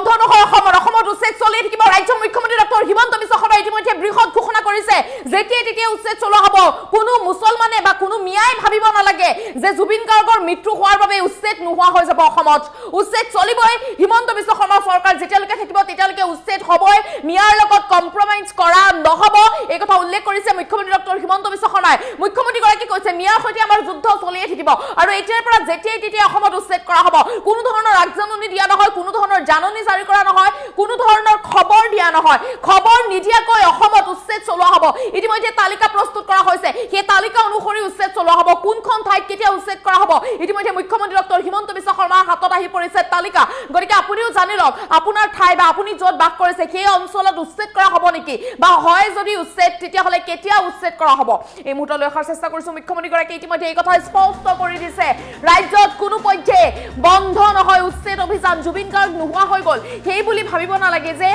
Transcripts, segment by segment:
বন্ধ নহয় অসমত উচ্ছেদ চলি থাকিব ৰাজ্যৰ মুখ্যমন্ত্ৰী ডক্টৰ হিমন্ত বিশ্ব শৰ্মাই ইতিমধ্যে বৃহৎ ঘোষণা কৰিছে যেতিয়া উচ্ছেদ চলোৱা হ'ব কোনো মুছলমানে বা কোনো মিয়াই ভাবিব নালাগে যে জুবিন গাৰ্গৰ মৃত্যু হোৱাৰ বাবে উচ্ছেদ নোহোৱা হৈ যাব অসমত উচ্ছেদ চলিবই হিমন্ত বিশ্ব শৰ্মাৰ চৰকাৰ যেতিয়ালৈকে থাকিব তেতিয়ালৈকে উচ্ছেদ হ'বই মিয়াৰ লগত কম্প্ৰমাইজ কৰা নহ'ব এই কথা উল্লেখ কৰিছে মুখ্যমন্ত্ৰী ডক্টৰ হিমন্ত বিশ্ব শৰ্মাই মুখ্যমন্ত্ৰীগৰাকী কৈছে মিয়াৰ সৈতে আমাৰ যুদ্ধ চলিয়ে থাকিব আৰু এতিয়াৰ পৰা যেতিয়া অসমত উচ্ছেদ কৰা হ'ব কোনো ধৰণৰ আগজাননী দিয়া নহয় কোনো ধৰণৰ জাননী জাৰি কৰা নহয় কোনো ধৰণৰ খবৰ দিয়া নহয় খবৰ নিদিয়াকৈ অসমত উচ্ছেদ চলোৱা হ'ব ইতিমধ্যে তালিকা প্ৰস্তুত কৰা হৈছে সেই তালিকা অনুসৰি উচ্ছেদ চলোৱা হ'ব কোনখন ঠাইত কেতিয়া উচ্ছেদ কৰা হ'ব ইতিমধ্যে মুখ্যমন্ত্ৰী ডক্টৰ হিমন্ত বিশ্ব শৰ্মাৰ হাতত আহি পৰিছে তালিকা গতিকে আপুনিও জানি লওক আপোনাৰ ঠাই বা আপুনি য'ত বাস কৰিছে সেই অঞ্চলত উচ্ছেদ কৰা হ'ব নেকি বা হয় যদি উচ্ছেদ তেতিয়াহ'লে কেতিয়া উচ্ছেদ কৰা হ'ব এই মুহূৰ্তলৈ অহাৰ চেষ্টা কৰিছো মুখ্যমন্ত্ৰীগৰাকীয়ে ইতিমধ্যে এই কথা স্পষ্ট কৰি দিছে ৰাজ্যত কোনো পৰ্যে বন্ধ নহয় উচ্ছেদ অভিযান জুবিন গাৰ্গ নোহোৱা হৈ গ'ল সেই বুলি ভাবিব নালাগে যে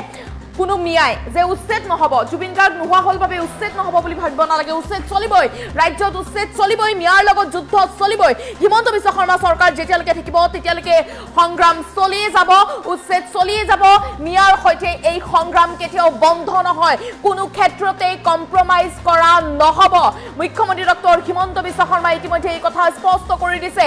কোনো মিয়াই যে উচ্ছেদ নহ'ব জুবিন গাৰ্গ নোহোৱা হ'ল বাবে উচ্ছেদ নহ'ব বুলি ভাবিব নালাগে উচ্ছেদ চলিবই ৰাজ্যত উচ্ছেদ চলিবই মিয়াৰ লগত যুদ্ধ চলিবই হিমন্ত বিশ্ব শৰ্মা চৰকাৰ যেতিয়ালৈকে থাকিব তেতিয়ালৈকে সংগ্ৰাম চলিয়ে যাব উচ্ছেদ চলিয়ে যাব মিয়াৰ সৈতে এই সংগ্ৰাম কেতিয়াও বন্ধ নহয় কোনো ক্ষেত্ৰতে কম্প্ৰমাইজ কৰা নহ'ব মুখ্যমন্ত্ৰী ডক্টৰ হিমন্ত বিশ্ব শৰ্মাই ইতিমধ্যে এই কথা স্পষ্ট কৰি দিছে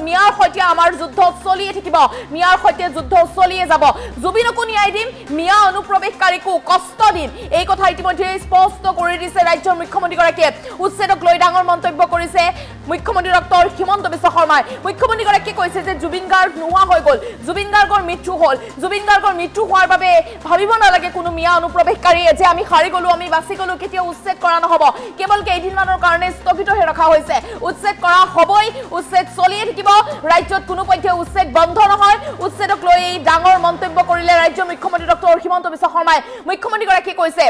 মিয়াৰ সৈতে আমাৰ যুদ্ধ চলিয়ে থাকিব মিয়াৰ সৈতে যুদ্ধ চলিয়ে যাব জুবিনকো ন্যায় দিম মিয়া অনুপ্ৰৱেশকাৰীকো কষ্ট দিম এই কথা ইতিমধ্যে স্পষ্ট কৰি দিছে ৰাজ্যৰ মুখ্যমন্ত্ৰীগৰাকীয়ে উচ্ছেদক লৈ ডাঙৰ মন্তব্য কৰিছে মুখ্যমন্ত্ৰী ডক্টৰ হিমন্ত বিশ্ব শৰ্মাই মুখ্যমন্ত্ৰীগৰাকীয়ে কৈছে যে জুবিন গাৰ্গ নোহোৱা হৈ গ'ল জুবিন গাৰ্গৰ মৃত্যু হ'ল জুবিন গাৰ্গৰ মৃত্যু হোৱাৰ বাবে ভাবিব নালাগে কোনো মিয়া অনুপ্ৰৱেশকাৰীয়ে যে আমি হাৰি গ'লো আমি বাচি গ'লো কেতিয়াও উচ্ছেদ কৰা নহ'ব কেৱল কেইদিনমানৰ কাৰণে স্থগিত হৈ ৰখা হৈছে উচ্ছেদ কৰা হ'বই উচ্ছেদ চলিয়ে থাকিব ৰাজ্যত কোনো পৰ্যায়ে উচ্ছেদ বন্ধ নহয় উচ্ছেদক লৈ এই ডাঙৰ মন্তব্য কৰিলে ৰাজ্যৰ মুখ্যমন্ত্ৰী ডক্টৰ হিমন্ত বিশ্ব শৰ্মাই মুখ্যমন্ত্ৰীগৰাকীয়ে কৈছে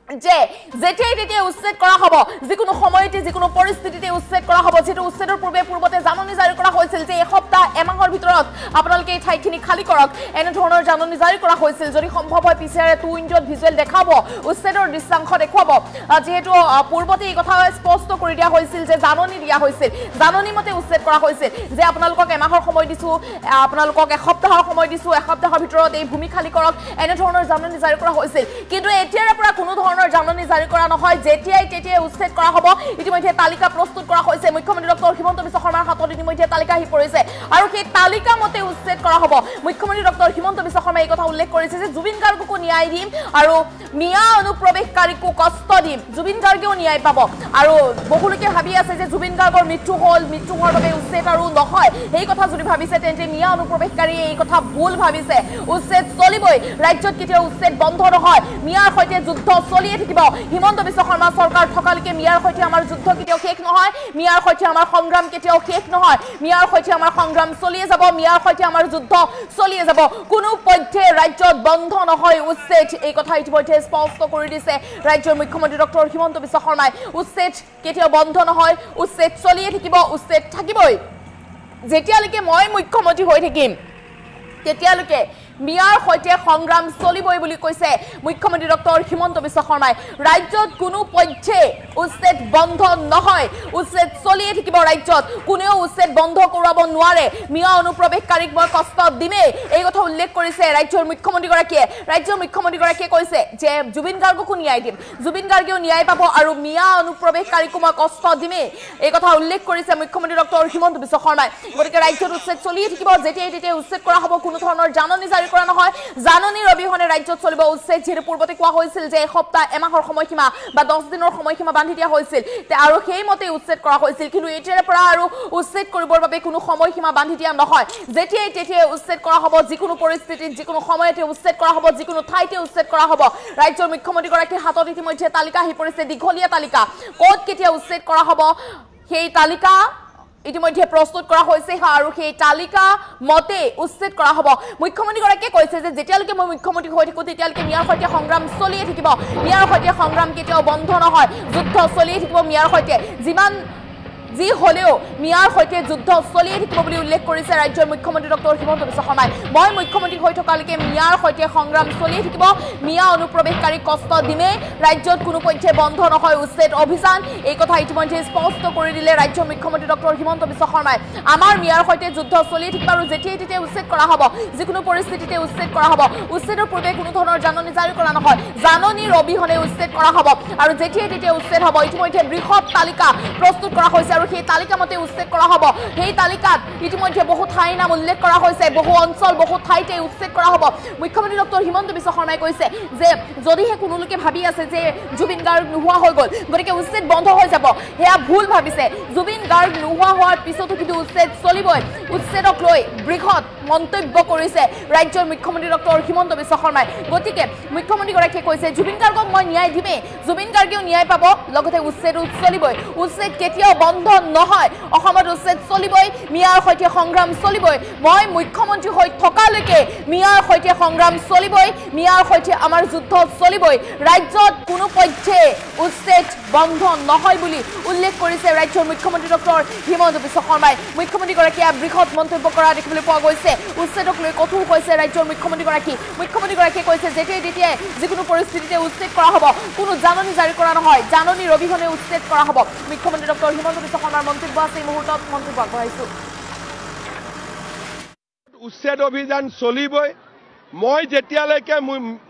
যে যেতিয়াই উচ্ছেদ কৰা হ'ব যিকোনো সময়তে যিকোনো পৰিস্থিতিতে উচ্ছেদ কৰা হ'ব যেটো উচ্ছেদৰ পূৰ্বতে জাননী জাৰি কৰা হৈছিল যে এসপ্তাহ এমাহৰ ভিতৰত আপোনালোকে এই ঠাইখিনি খালী কৰক এনে ধৰণৰ জাননী জাৰি কৰা হৈছিল যদি সম্ভৱ হয় পিছৰে 2 ইঞ্চিত ভিজুৱেল দেখাব উচ্ছেদৰ দৃশ্যাংশ দেখুৱাব যেহেতু পূৰ্বতে এই কথা স্পষ্ট কৰি দিয়া হৈছিল যে জাননী দিয়া হৈছিল জাননী মতে উচ্ছেদ কৰা হৈছিল যে আপোনালোকক এমাহৰ সময় দিছো আপোনালোকক এসপ্তাহৰ সময় দিছো এসপ্তাহৰ ভিতৰত এই ভূমি খালী কৰক এনে ধৰণৰ জাননী জাৰি কৰা হৈছিল কিন্তু এতিয়াৰ পৰা কোনো ধৰণৰ জাননী জাৰি কৰা নহয় যেতিয়াই উচ্ছেদ কৰা হ'ব ইতিমধ্যে তালিকা প্ৰস্তুত কৰা হৈছে মুখ্যমন্ত্ৰী ডক্টৰ হিমন্ত বিশ্ব শৰ্মাৰ হাতত ইতিমধ্যে তালিকা আহি পৰিছে আৰু সেই তালিকা মতে উচ্ছেদ কৰা হ'ব মুখ্যমন্ত্ৰী ডক্টৰ হিমন্ত বিশ্ব শৰ্মাই এই কথা উল্লেখ কৰিছে যে জুবিন গাৰ্গকো ন্যায় দিম আৰু মিয়া অনুপ্ৰৱেশকাৰীকো কষ্ট দিম জুবিন গাৰ্গেও ন্যায় পাব আৰু বহুলোকে ভাবি আছে যে জুবিন গাৰ্গৰ মৃত্যু হোৱাৰ বাবে উচ্ছেদ আৰু নহয় এই কথা যদি ভাবিছে তেন্তে মিয়া অনুপ্ৰৱেশকাৰী এই কথা ভুল ভাবিছে উচ্ছেদ চলিবই ৰাজ্যত কেতিয়াও উচ্ছেদ বন্ধ নহয় মিয়াৰ সৈতে যুদ্ধ চলিয়ে থাকিব হিমন্ত বিশ্ব শৰ্মা চৰকাৰ থকালৈকে মিয়াৰ সৈতে আমাৰ যুদ্ধ কেতিয়াও শেষ নহয় মিয়াৰ সৈতে আমাৰ সংগ্ৰাম কেতিয়াও শেষ নহয় মিয়াৰ সৈতে আমাৰ সংগ্ৰাম চলিয়ে যাব মিয়াৰ সৈতে আমাৰ যুদ্ধ চলিয়ে যাব কোনো পৰ্যায়ে ৰাজ্যত বন্ধ নহয় উচ্ছেদ এই কথা ইতিমধ্যে স্পষ্ট কৰি দিছে ৰাজ্যৰ মুখ্যমন্ত্ৰী ডক্টৰ হিমন্ত বিশ্ব শৰ্মাই উচ্ছেদ কেতিয়াও বন্ধ নহয় উচ্ছেদ চলিয়ে থাকিব উচ্ছেদ থাকিবই যেতিয়ালৈকে মই মুখ্যমন্ত্ৰী হৈ থাকিম তেতিয়ালৈকে মিয়াৰ সৈতে সংগ্ৰাম চলিবই বুলি কৈছে মুখ্যমন্ত্ৰী ডক্টৰ হিমন্ত বিশ্ব শৰ্মাই ৰাজ্যত কোনো পৰ্যায়ে উচ্ছেদ বন্ধ নহয় উচ্ছেদ চলিয়ে থাকিব ৰাজ্যত কোনেও উচ্ছেদ বন্ধ কৰাব নোৱাৰে মিয়া অনুপ্ৰৱেশকাৰীক মই কষ্ট দিমেই এই কথা উল্লেখ কৰিছে ৰাজ্যৰ মুখ্যমন্ত্ৰীগৰাকীয়ে কৈছে যে জুবিন গাৰ্গকো ন্যায় দিম জুবিন গাৰ্গেও ন্যায় পাব আৰু মিয়া অনুপ্ৰৱেশকাৰীকো মই কষ্ট দিমেই এই কথা উল্লেখ কৰিছে মুখ্যমন্ত্ৰী ডক্টৰ হিমন্ত বিশ্ব শৰ্মাই গতিকে ৰাজ্যত উচ্ছেদ চলিয়ে থাকিব যেতিয়াই উচ্ছেদ কৰা হ'ব কোনো ধৰণৰ জাননী জাৰি কৰা নহয় জাননীৰ অবিহনে ৰাজ্যত চলিব উচ্ছেদ যেহেতু পূৰ্বতে কোৱা হৈছিল যে এসপ্তাহ এমাহৰ সময়সীমা বা 10 দিনৰ সময়সীমা বান্ধি দিয়া হৈছিল আৰু সেইমতে উচ্ছেদ কৰা হৈছিল কিন্তু এতিয়াৰ পৰা আৰু উচ্ছেদ কৰিবৰ বাবে কোনো সময়সীমা বান্ধি দিয়া নহয় যেতিয়াই উচ্ছেদ কৰা হ'ব যিকোনো পৰিস্থিতিত যিকোনো সময়তে উচ্ছেদ কৰা হ'ব যিকোনো ঠাইতে উচ্ছেদ কৰা হ'ব ৰাজ্যৰ মুখ্যমন্ত্ৰীগৰাকীৰ হাতত ইতিমধ্যে তালিকা আহি পৰিছে দীঘলীয়া তালিকা ক'ত কেতিয়া উচ্ছেদ কৰা হ'ব সেই তালিকা ইতিমধ্যে প্ৰস্তুত কৰা হৈছে আৰু সেই তালিকা মতে উচ্ছেদ কৰা হ'ব মুখ্যমন্ত্ৰীগৰাকীয়ে কৈছে যে যেতিয়ালৈকে মই মুখ্যমন্ত্ৰী হৈ থাকো তেতিয়ালৈকে মিয়াৰ সৈতে সংগ্ৰাম চলিয়ে থাকিব মিয়াৰ সৈতে সংগ্ৰাম কেতিয়াও বন্ধ নহয় যুদ্ধ চলিয়ে থাকিব মিয়াৰ সৈতে যি হলেও মিয়াৰ সৈতে যুদ্ধ চলিয়ে থাকিব বুলি উল্লেখ কৰিছে ৰাজ্যৰ মুখ্যমন্ত্ৰী ডক্টৰ হিমন্ত বিশ্ব শৰ্মাই মই মুখ্যমন্ত্ৰী হৈ থকালৈকে মিয়াৰ সৈতে সংগ্ৰাম চলিয়ে থাকিব মিয়া অনুপ্ৰৱেশকাৰী কষ্ট দিনে ৰাজ্যত কোনো পক্ষে বন্ধ নহয় উচ্ছেদ অভিযান এই কথা ইতিমধ্যে স্পষ্ট কৰি দিলে ৰাজ্যৰ মুখ্যমন্ত্ৰী ডক্টৰ হিমন্ত বিশ্ব শৰ্মাই আমাৰ মিয়াৰ সৈতে যুদ্ধ চলিয়ে থাকিব আৰু যেতিয়াই তেতিয়াই উচ্ছেদ কৰা হ'ব যিকোনো পৰিস্থিতিতে উচ্ছেদ কৰা হ'ব উচ্ছেদৰ পূৰ্বে কোনো ধৰণৰ জাননী জাৰি কৰা নহয় জাননীৰ অবিহনে উচ্ছেদ কৰা হ'ব আৰু যেতিয়াই তেতিয়াই উচ্ছেদ হ'ব ইতিমধ্যে বৃহৎ তালিকা প্ৰস্তুত কৰা হৈছে আৰু সেই তালিকা মতে উচ্ছেদ কৰা হ'ব সেই তালিকাত ইতিমধ্যে বহু ঠাইৰ নাম উল্লেখ কৰা হৈছে বহু অঞ্চল বহু ঠাইতে উচ্ছেদ কৰা হ'ব মুখ্যমন্ত্ৰী ডক্টৰ হিমন্ত বিশ্ব শৰ্মাই কৈছে যে যদিহে কোনো লোকে ভাবি আছে যে জুবিন গাৰ্গ নোহোৱা হৈ গ'ল গতিকে উচ্ছেদ বন্ধ হৈ যাব সেয়া ভুল ভাবিছে জুবিন গাৰ্গ নোহোৱা হোৱাৰ পিছতো কিন্তু উচ্ছেদ চলিবই উচ্ছেদক লৈ বৃহৎ মন্তব্য কৰিছে ৰাজ্যৰ মুখ্যমন্ত্ৰী ডক্টৰ হিমন্ত বিশ্ব শৰ্মাই গতিকে মুখ্যমন্ত্ৰীগৰাকীয়ে কৈছে জুবিন গাৰ্গক মই ন্যায় দিমেই জুবিন গাৰ্গেও ন্যায় পাব লগতে উচ্ছেদ চলিবই উচ্ছেদ কেতিয়াও বন্ধ নহয় অসমত উচ্ছেদ চলিবই মিয়াৰ সৈতে সংগ্ৰাম চলিবই মই মুখ্যমন্ত্ৰী হৈ থকালৈকে মিয়াৰ সৈতে সংগ্ৰাম চলিবই মিয়াৰ সৈতে আমাৰ যুদ্ধ চলিবই ৰাজ্যত কোনো পক্ষে উচ্ছেদ বন্ধ নহয় বুলি উল্লেখ কৰিছে ৰাজ্যৰ মুখ্যমন্ত্ৰী ডক্টৰ হিমন্ত বিশ্ব শৰ্মাই মুখ্যমন্ত্ৰীগৰাকীয়ে বৃহৎ মন্তব্য কৰা দেখিবলৈ পোৱা গৈছে উচ্ছেদক লৈ কঠোৰ কৈছে ৰাজ্যৰ মুখ্যমন্ত্ৰীগৰাকীয়ে কৈছে যেতিয়াই তেতিয়াই যিকোনো পৰিস্থিতিতে উচ্ছেদ কৰা হ'ব কোনো জাননী জাৰি কৰা নহয় জাননীৰ অবিহনে উচ্ছেদ কৰা হ'ব মুখ্যমন্ত্ৰী ডক্টৰ হিমন্ত বিশ্ব শৰ্মাৰ মন্তব্য আছে এই মুহূৰ্তত মন্তব্য আগবঢ়াইছো উচ্ছেদ অভিযান চলিবই মই যেতিয়ালৈকে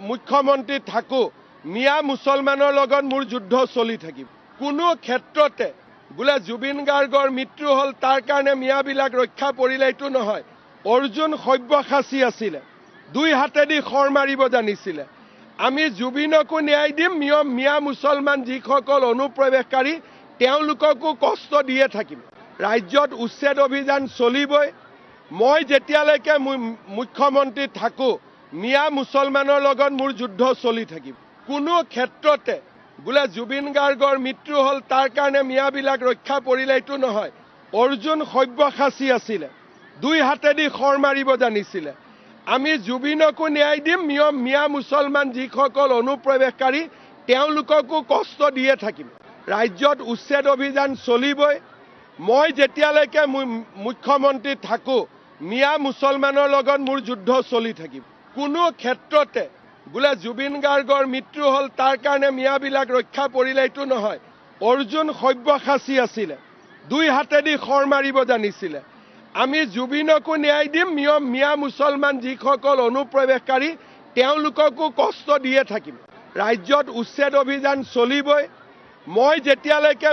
মুখ্যমন্ত্ৰী থাকো মিয়া মুছলমানৰ লগত মোৰ যুদ্ধ চলি থাকিব কোনো ক্ষেত্ৰতে বোলে জুবিন গাৰ্গৰ মৃত্যু হ'ল তাৰ কাৰণে মিয়াবিলাক ৰক্ষা পৰিলে এইটো নহয় অৰ্জুন সব্যসাচী আছিলে দুই হাতেদি খৰ মাৰিব জানিছিলে আমি জুবিনকো ন্যায় দিম মিয়া মুছলমান যিসকল অনুপ্ৰৱেশকাৰী তেওঁলোককো কষ্ট দিয়ে থাকিম ৰাজ্যত উচ্ছেদ অভিযান চলিবই মই যেতিয়ালৈকে মুখ্যমন্ত্ৰী থাকো মিয়া মুছলমানৰ লগত মোৰ যুদ্ধ চলি থাকিব কোনো ক্ষেত্ৰতে বোলে জুবিন গাৰ্গৰ মৃত্যু হ'ল তাৰ কাৰণে মিয়াবিলাক ৰক্ষা পৰিলে এইটো নহয় অৰ্জুন সব্যসাচী আছিলে দুই হাতেদি খৰ মাৰিব জানিছিলে আমি জুবিনকো ন্যায় দিম মিয়া মুছলমান যিসকল অনুপ্ৰৱেশকাৰী তেওঁলোককো কষ্ট দিয়ে থাকিম ৰাজ্যত উচ্ছেদ অভিযান চলিবই মই যেতিয়ালৈকে মুখ্যমন্ত্ৰী থাকো মিয়া মুছলমানৰ লগত মোৰ যুদ্ধ চলি থাকিব কোনো ক্ষেত্ৰতে বোলে জুবিন গাৰ্গৰ মৃত্যু হ'ল তাৰ কাৰণে মিয়াবিলাক ৰক্ষা পৰিলে এইটো নহয় অৰ্জুন সব্যসাচী আছিলে দুই হাতেদি খৰ মাৰিব জানিছিলে আমি জুবিনকো ন্যায় দিম মিয়া মুছলমান যিসকল অনুপ্ৰৱেশকাৰী তেওঁলোককো কষ্ট দিয়ে থাকিম ৰাজ্যত উচ্ছেদ অভিযান চলিবই মই যেতিয়ালৈকে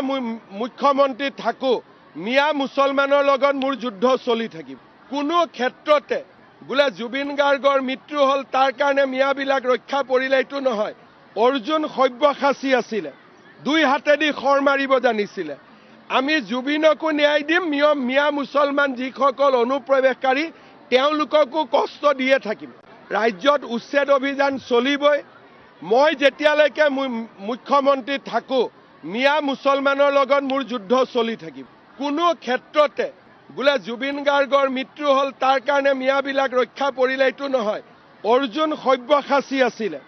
মুখ্যমন্ত্ৰী থাকো মিয়া মুছলমানৰ লগত মোৰ যুদ্ধ চলি থাকিব কোনো ক্ষেত্ৰতে বোলে জুবিন গাৰ্গৰ মৃত্যু হ'ল তাৰ কাৰণে মিয়াবিলাক ৰক্ষা পৰিলে এইটো নহয় অৰ্জুন সব্যসাচী আছিলে দুই হাতেদি খৰ মাৰিব জানিছিলে আমি জুবিনকো ন্যায় দিম মিয়া মুছলমান যিসকল অনুপ্ৰৱেশকাৰী তেওঁলোককো কষ্ট দিয়ে থাকিম ৰাজ্যত উচ্ছেদ অভিযান চলিবই মই যেতিয়ালৈকে মুখ্যমন্ত্ৰী থাকো মিয়া মুছলমানৰ লগত মোৰ যুদ্ধ চলি থাকিব কোনো ক্ষেত্ৰতে বোলে জুবিন গাৰ্গৰ মৃত্যু হ'ল তাৰ কাৰণে মিয়াবিলাক ৰক্ষা পৰিলে এইটো নহয় অৰ্জুন সব্যসাচী আছিলে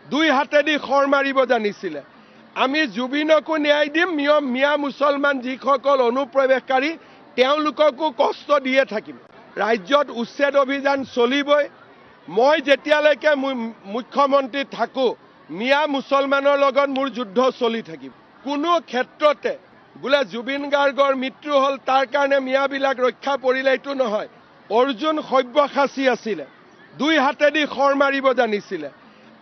দুই হাতেদি খৰ মাৰিব জানিছিলে আমি জুবিনকো ন্যায় দিম মিয়া মুছলমান যিসকল অনুপ্ৰৱেশকাৰী তেওঁলোককো কষ্ট দিয়ে থাকিম ৰাজ্যত উচ্ছেদ অভিযান চলিবই মই যেতিয়ালৈকে মুখ্যমন্ত্ৰী থাকো মিয়া মুছলমানৰ লগত মোৰ যুদ্ধ চলি থাকিব কোনো ক্ষেত্ৰতে বোলে জুবিন গাৰ্গৰ মৃত্যু হ'ল তাৰ কাৰণে মিয়াবিলাক ৰক্ষা পৰিলে এইটো নহয় অৰ্জুন সব্যসাচী আছিলে দুই হাতেদি খৰ মাৰিব জানিছিলে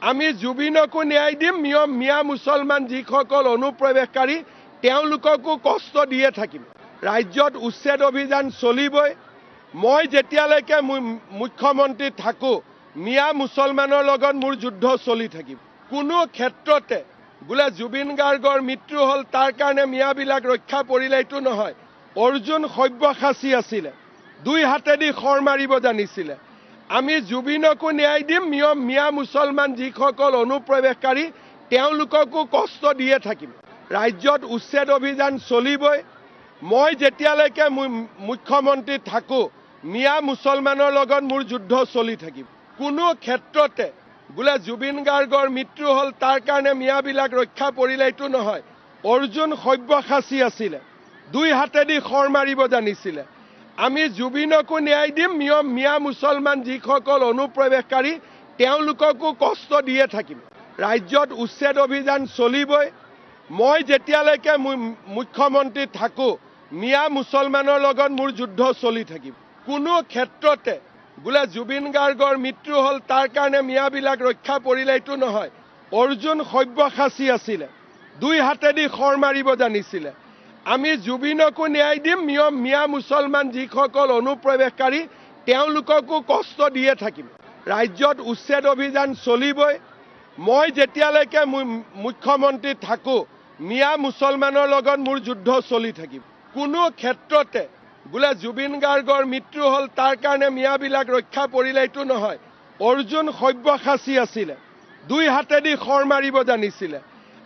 আমি জুবিনকো ন্যায় দিম মিয়া মুছলমান যিসকল অনুপ্ৰৱেশকাৰী তেওঁলোককো কষ্ট দিয়ে থাকিম ৰাজ্যত উচ্ছেদ অভিযান চলিবই মই যেতিয়ালৈকে মুখ্যমন্ত্ৰী থাকো মিয়া মুছলমানৰ লগত মোৰ যুদ্ধ চলি থাকিব কোনো ক্ষেত্ৰতে বোলে জুবিন গাৰ্গৰ মৃত্যু হ'ল তাৰ কাৰণে মিয়াবিলাক ৰক্ষা পৰিলে এইটো নহয় অৰ্জুন সব্যসাচী আছিলে দুই হাতেদি খৰ মাৰিব জানিছিলে আমি জুবিনকো ন্যায় দিম মিয়া মুছলমান যিসকল অনুপ্ৰৱেশকাৰী তেওঁলোককো কষ্ট দিয়ে থাকিম ৰাজ্যত উচ্ছেদ অভিযান চলিবই মই যেতিয়ালৈকে মুখ্যমন্ত্ৰী থাকো মিয়া মুছলমানৰ লগত মোৰ যুদ্ধ চলি থাকিব কোনো ক্ষেত্ৰতে বোলে জুবিন গাৰ্গৰ মৃত্যু হ'ল তাৰ কাৰণে মিয়াবিলাক ৰক্ষা পৰিলে এইটো নহয় অৰ্জুন সব্যসাচী আছিলে দুই হাতেদি খৰ মাৰিব জানিছিলে আমি জুবিনকো ন্যায় দিম মিয়া মুছলমান যিসকল অনুপ্ৰৱেশকাৰী তেওঁলোককো কষ্ট দিয়ে থাকিম ৰাজ্যত উচ্ছেদ অভিযান চলিবই মই যেতিয়ালৈকে মুখ্যমন্ত্ৰী থাকো মিয়া মুছলমানৰ লগত মোৰ যুদ্ধ চলি থাকিব কোনো ক্ষেত্ৰতে বোলে জুবিন গাৰ্গৰ মৃত্যু হল তাৰ কাৰণে মিয়াবিলাক ৰক্ষা পৰিলে এইটো নহয় অৰ্জুন সব্যসাচী আছিলে দুই হাতেদি খৰ মাৰিব জানিছিলে আমি জুবিনকো ন্যায় দিম মিয়া মুছলমান যিসকল অনুপ্ৰৱেশকাৰী তেওঁলোককো কষ্ট দিয়ে থাকিম ৰাজ্যত উচ্ছেদ অভিযান চলিবই মই যেতিয়ালৈকে মুখ্যমন্ত্ৰী থাকো মিয়া মুছলমানৰ লগত মোৰ যুদ্ধ চলি থাকিব কোনো ক্ষেত্ৰতে বোলে জুবিন গাৰ্গৰ মৃত্যু হল তাৰ কাৰণে মিয়াবিলাক ৰক্ষা পৰিলে এইটো নহয় অৰ্জুন সব্যসাচী আছিলে দুই হাতেদি খৰ মাৰিব জানিছিলে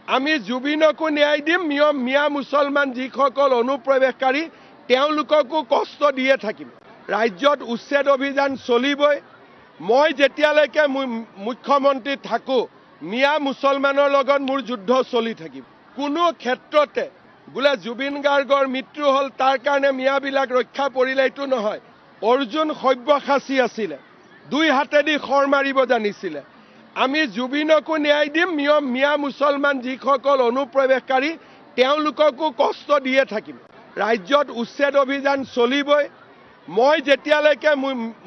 আমি জুবিনকো ন্যায় দিম মিয়া মুছলমান যিসকল অনুপ্ৰৱেশকাৰী তেওঁলোককো কষ্ট দিয়ে থাকিম ৰাজ্যত উচ্ছেদ অভিযান চলিবই মই যেতিয়ালৈকে মুখ্যমন্ত্ৰী থাকো মিয়া মুছলমানৰ লগত মোৰ যুদ্ধ চলি থাকিব কোনো ক্ষেত্ৰতে বোলে জুবিন গাৰ্গৰ মৃত্যু হল তাৰ কাৰণে মিয়াবিলাক ৰক্ষা পৰিলে এইটো নহয় অৰ্জুন সব্যসাচী আছিলে দুই হাতেদি খৰ মাৰিব জানিছিলে আমি জুবিনকো ন্যায় দিম মিয়া মুছলমান যিসকল অনুপ্ৰৱেশকাৰী তেওঁলোককো কষ্ট দিয়ে থাকিম ৰাজ্যত উচ্ছেদ অভিযান চলিবই মই যেতিয়ালৈকে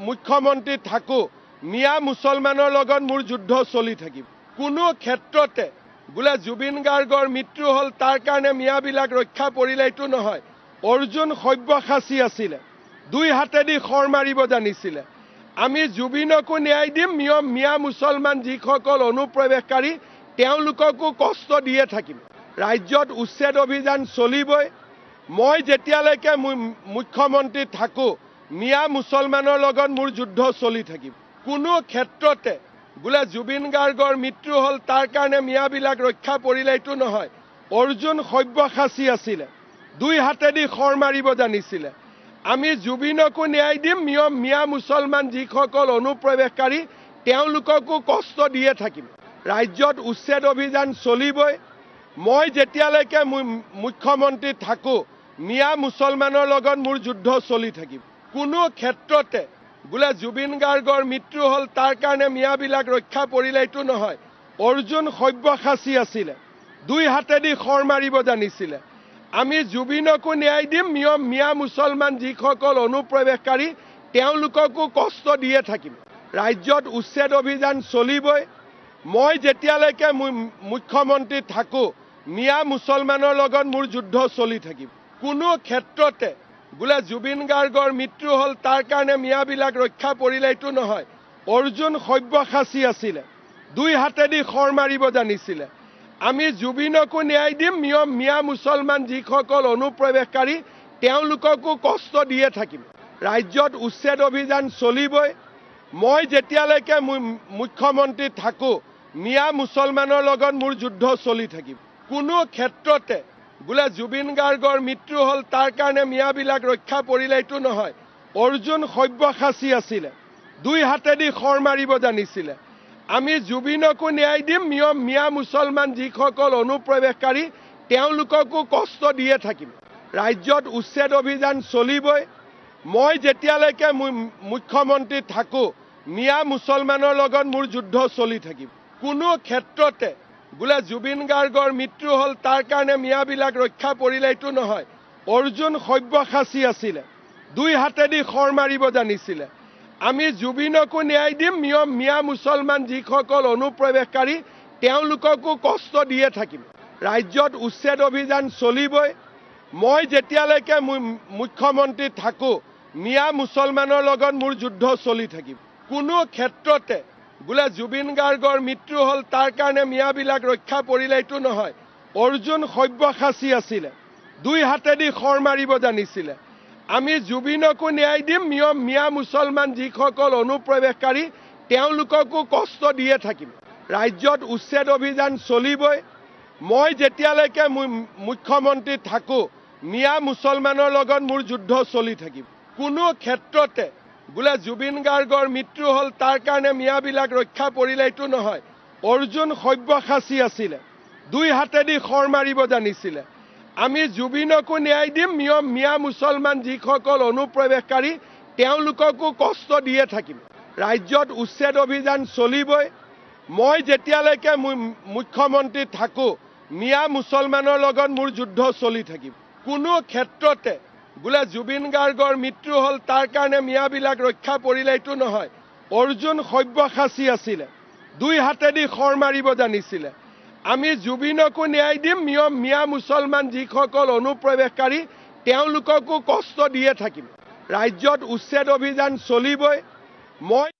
মুখ্যমন্ত্ৰী থাকো মিয়া মুছলমানৰ লগত মোৰ যুদ্ধ চলি থাকিব কোনো ক্ষেত্ৰতে বোলে জুবিন গাৰ্গৰ মৃত্যু হল তাৰ কাৰণে মিয়াবিলাক ৰক্ষা পৰিলে এইটো নহয় অৰ্জুন সব্যসাচী আছিলে দুই হাতেদি খৰ মাৰিব জানিছিলে আমি জুবিনকো ন্যায় দিম মিয়া মুছলমান যিসকল অনুপ্ৰৱেশকাৰী তেওঁলোককো কষ্ট দিয়ে থাকিম ৰাজ্যত উচ্ছেদ অভিযান চলিবই মই যেতিয়ালৈকে মুখ্যমন্ত্ৰী থাকো মিয়া মুছলমানৰ লগত মোৰ যুদ্ধ চলি থাকিব কোনো ক্ষেত্ৰতে বোলে জুবিন গাৰ্গৰ মৃত্যু হল তাৰ কাৰণে মিয়াবিলাক ৰক্ষা পৰিলে এইটো নহয় অৰ্জুন সব্যসাচী আছিলে দুই হাতেদি খৰ মাৰিব জানিছিলে আমি জুবিনকো ন্যায় দিম মিয়া মুছলমান যিসকল অনুপ্ৰৱেশকাৰী তেওঁলোককো কষ্ট দিয়ে থাকিম ৰাজ্যত উচ্ছেদ অভিযান চলিবই মই যেতিয়ালৈকে মুখ্যমন্ত্ৰী থাকো মিয়া মুছলমানৰ লগত মোৰ যুদ্ধ চলি থাকিব কোনো ক্ষেত্ৰতে বোলে জুবিন গাৰ্গৰ মৃত্যু হল তাৰ কাৰণে মিয়াবিলাক ৰক্ষা পৰিলে এইটো নহয় অৰ্জুন সব্যসাচী আছিলে দুই হাতেদি খৰ মাৰিব জানিছিলে আমি জুবিনকো ন্যায় দিম মিয়া মুছলমান যিসকল অনুপ্ৰৱেশকাৰী তেওঁলোককো কষ্ট দিয়ে থাকিম ৰাজ্যত উচ্ছেদ অভিযান চলিবই মই যেতিয়ালৈকে মুখ্যমন্ত্ৰী থাকো মিয়া মুছলমানৰ লগত মোৰ যুদ্ধ চলি থাকিব কোনো ক্ষেত্ৰতে বোলে জুবিন গাৰ্গৰ মৃত্যু হল তাৰ কাৰণে মিয়াবিলাক ৰক্ষা পৰিলে এইটো নহয় অৰ্জুন সব্যসাচী আছিলে দুই হাতেদি খৰ মাৰিব জানিছিলে আমি জুবিনকো ন্যায় দিম মিয়া মুছলমান যিসকল অনুপ্ৰৱেশকাৰী তেওঁলোককো কষ্ট দিয়ে থাকিম ৰাজ্যত উচ্ছেদ অভিযান চলিবই মই যেতিয়ালৈকে মুখ্যমন্ত্ৰী থাকো মিয়া মুছলমানৰ লগত মোৰ যুদ্ধ চলি থাকিব কোনো ক্ষেত্ৰতে বোলে জুবিন গাৰ্গৰ মৃত্যু হল তাৰ কাৰণে মিয়াবিলাক ৰক্ষা পৰিলে এইটো নহয় অৰ্জুন সব্যসাচী আছিলে দুই হাতেদি খৰ মাৰিব জানিছিলে আমি জুবিনকো ন্যায় দিম মিয়া মুছলমান যিসকল অনুপ্ৰৱেশকাৰী তেওঁলোককো কষ্ট দিয়ে থাকিম ৰাজ্যত উচ্ছেদ অভিযান চলিবই মই যেতিয়ালৈকে মুখ্যমন্ত্ৰী থাকো মিয়া মুছলমানৰ লগত মোৰ যুদ্ধ চলি থাকিব কোনো ক্ষেত্ৰতে বোলে জুবিন গাৰ্গৰ মৃত্যু হল তাৰ কাৰণে মিয়াবিলাক ৰক্ষা পৰিলে এইটো নহয় অৰ্জুন সব্যসাচী আছিলে দুই হাতেদি খৰ মাৰিব জানিছিলে আমি জুবিনকো ন্যায় দিম মিয়া মুছলমান যিসকল অনুপ্ৰৱেশকাৰী তেওঁলোককো কষ্ট দিয়ে থাকিম ৰাজ্যত উচ্ছেদ অভিযান চলিবই মই যেতিয়ালৈকে মুখ্যমন্ত্ৰী থাকো মিয়া মুছলমানৰ লগত মোৰ যুদ্ধ চলি থাকিব কোনো ক্ষেত্ৰতে বোলে জুবিন গাৰ্গৰ মৃত্যু হল তাৰ কাৰণে মিয়াবিলাক ৰক্ষা পৰিলে এইটো নহয় অৰ্জুন সব্যসাচী আছিলে দুই হাতেদি খৰ মাৰিব জানিছিলে আমি জুবিনকো ন্যায় দিম মিয়া মুছলমান যিসকল অনুপ্ৰৱেশকাৰী তেওঁলোককো কষ্ট দিয়ে থাকিম ৰাজ্যত উচ্ছেদ অভিযান চলিবই মই যেতিয়ালৈকে মুখ্যমন্ত্ৰী থাকো মিয়া মুছলমানৰ লগত মোৰ যুদ্ধ চলি থাকিব কোনো ক্ষেত্ৰতে বোলে জুবিন গাৰ্গৰ মৃত্যু হল তাৰ কাৰণে মিয়াবিলাক ৰক্ষা পৰিলে এইটো নহয় অৰ্জুন সব্যসাচী আছিলে দুই হাতেদি খৰ মাৰিব জানিছিলে আমি জুবিনকো ন্যায় দিম মিয়া মুছলমান যিসকল অনুপ্ৰৱেশকাৰী তেওঁলোককো কষ্ট দিয়ে থাকিম ৰাজ্যত উচ্ছেদ অভিযান চলিবই মই যেতিয়ালৈকে মুখ্যমন্ত্ৰী থাকো মিয়া মুছলমানৰ লগত মোৰ যুদ্ধ চলি থাকিব কোনো ক্ষেত্ৰতে বোলে জুবিন গাৰ্গৰ মৃত্যু হল তাৰ কাৰণে মিয়াবিলাক ৰক্ষা পৰিলে এইটো নহয় অৰ্জুন সব্যসাচী আছিলে দুই হাতেদি খৰ মাৰিব জানিছিলে আমি জুবিনকো ন্যায় দিম মিয়া মুছলমান যিসকল অনুপ্ৰৱেশকাৰী তেওঁলোককো কষ্ট দিয়ে থাকিম ৰাজ্যত উচ্ছেদ অভিযান চলিবই মই